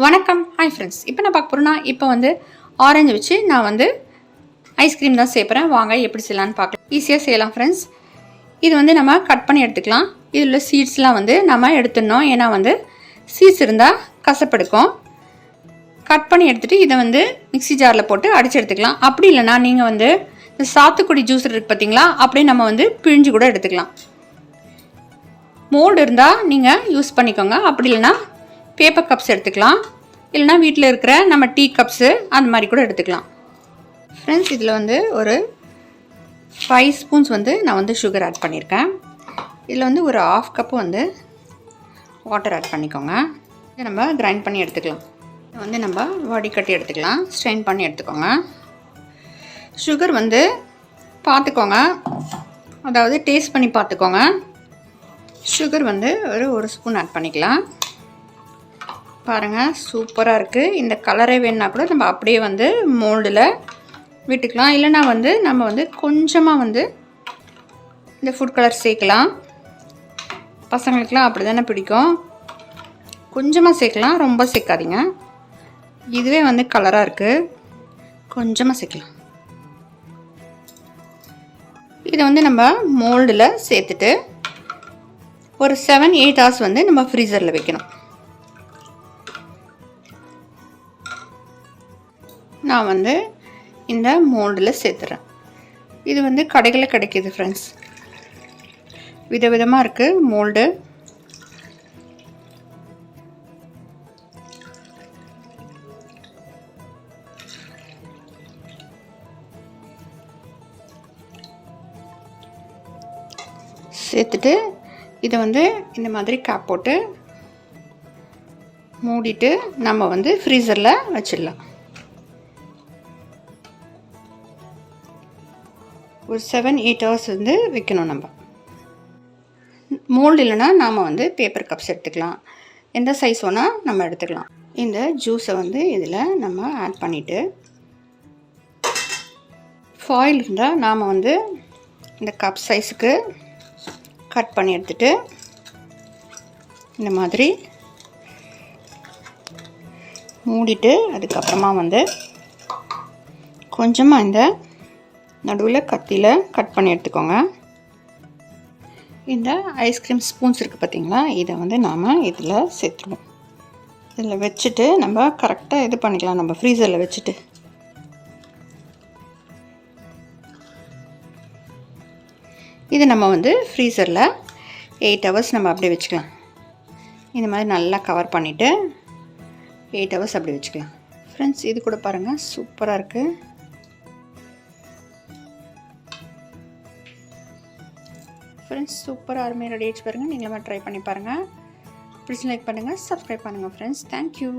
வணக்கம். Hi friends. இப்போ நான் பார்க்க போகிறேன்னா இப்போ வந்து ஆரஞ்சு வச்சு நான் வந்து ஐஸ்கிரீம் தான் சேர்ப்பேன். வாங்க எப்படி செய்யலான்னு பார்க்கலாம். ஈஸியாக செய்யலாம் ஃப்ரெண்ட்ஸ். இது வந்து நம்ம கட் பண்ணி எடுத்துக்கலாம். இதில் சீட்ஸ்லாம் வந்து நம்ம எடுத்துடணும். ஏன்னா வந்து சீட்ஸ் இருந்தால் கசப்பெடுக்கும். கட் பண்ணி எடுத்துகிட்டு இதை வந்து மிக்ஸி ஜாரில் போட்டு அடித்து எடுத்துக்கலாம். அப்படி இல்லைனா நீங்கள் வந்து இந்த சாத்துக்குடி ஜூஸ் இருக்குது பார்த்தீங்களா, அப்படியே நம்ம வந்து பிழிஞ்சு கூட எடுத்துக்கலாம். மோல்டு இருந்தால் நீங்கள் யூஸ் பண்ணிக்கோங்க. அப்படி இல்லைனா பேப்பர் கப்ஸ் எடுத்துக்கலாம். இல்லைனா வீட்டில் இருக்கிற நம்ம டீ கப்ஸு அந்த மாதிரி கூட எடுத்துக்கலாம். ஃப்ரெண்ட்ஸ், இதில் வந்து ஒரு 5 ஸ்பூன்ஸ் வந்து நான் வந்து சுகர் ஆட் பண்ணியிருக்கேன். இதில் வந்து ஒரு 1/2 கப்பு வந்து வாட்டர் ஆட் பண்ணிக்கோங்க. இதை நம்ம கிரைண்ட் பண்ணி எடுத்துக்கலாம். இதை வந்து நம்ம வடிகட்டி எடுத்துக்கலாம். ஸ்ட்ரெயின் பண்ணி எடுத்துக்கோங்க. சுகர் வந்து பார்த்துக்கோங்க, அதாவது டேஸ்ட் பண்ணி பார்த்துக்கோங்க. சுகர் வந்து ஒரு ஸ்பூன் ஆட் பண்ணிக்கலாம். பாருங்கள், சூப்பராக இருக்குது. இந்த கலரே வேணுன்னா கூட நம்ம அப்படியே வந்து மோல்டில் விட்டுக்கலாம். இல்லைனா வந்து நம்ம வந்து கொஞ்சமாக வந்து இந்த ஃபுட் கலர் சேர்க்கலாம். பசங்களுக்கெலாம் அப்படி தானே பிடிக்கும். கொஞ்சமாக சேர்க்கலாம், ரொம்ப சேர்க்காதீங்க. இதுவே வந்து கலராக இருக்குது, கொஞ்சமாக சேர்க்கலாம். இதை வந்து நம்ம மோல்டில் சேர்த்துட்டு ஒரு 7-8 hours வந்து நம்ம ஃப்ரீசரில் வைக்கணும். நான் வந்து இந்த மோல்டில் சேர்த்துறேன். இது வந்து கடைகளில் கிடைக்கிது ஃப்ரெண்ட்ஸ். விதவிதமாக இருக்குது மோல்டு. சேர்த்துட்டு இதை வந்து இந்த மாதிரி கேப் போட்டு மூடிட்டு நம்ம வந்து ஃப்ரீசரில் வச்சிடலாம். ஒரு 7-8 hours வந்து வைக்கணும். நம்ம மோல்டு இல்லைனா நாம் வந்து பேப்பர் கப்ஸ் எடுத்துக்கலாம். எந்த சைஸ் வேணால் நம்ம எடுத்துக்கலாம். இந்த ஜூஸை வந்து இதில் நம்ம ஆட் பண்ணிவிட்டு, ஃபாயில் இருந்தால் நாம் வந்து இந்த கப் சைஸுக்கு கட் பண்ணி எடுத்துகிட்டு இந்த மாதிரி மூடிட்டு, அதுக்கப்புறமா வந்து கொஞ்சமாக இந்த நடுவில் கத்தியில் கட் பண்ணி எடுத்துக்கோங்க. இந்த ஐஸ்கிரீம் ஸ்பூன்ஸ் இருக்குது பார்த்தீங்களா, இதை வந்து நாம் இதில் சேர்த்துருவோம். இதில் வச்சுட்டு நம்ம கரெக்டாக இது பண்ணிக்கலாம். நம்ம ஃப்ரீசரில் வச்சுட்டு இது நம்ம வந்து ஃப்ரீசரில் 8 hours நம்ம அப்படியே வச்சுக்கலாம். இந்த மாதிரி நல்லா கவர் பண்ணிவிட்டு 8 hours அப்படி வச்சுக்கலாம். ஃப்ரெண்ட்ஸ், இது கூட பாருங்கள், சூப்பராக இருக்குது. ஃப்ரெண்ட்ஸ், சூப்பராக அருமையாக ரெடி ஆகிடுச்சு பாருங்கள். நீங்களும் ட்ரை பண்ணி பாருங்கள். ப்ளீஸ் லைக் பண்ணுங்கள், சப்ஸ்கிரைப் பண்ணுங்கள் ஃப்ரெண்ட்ஸ். தேங்க்யூ.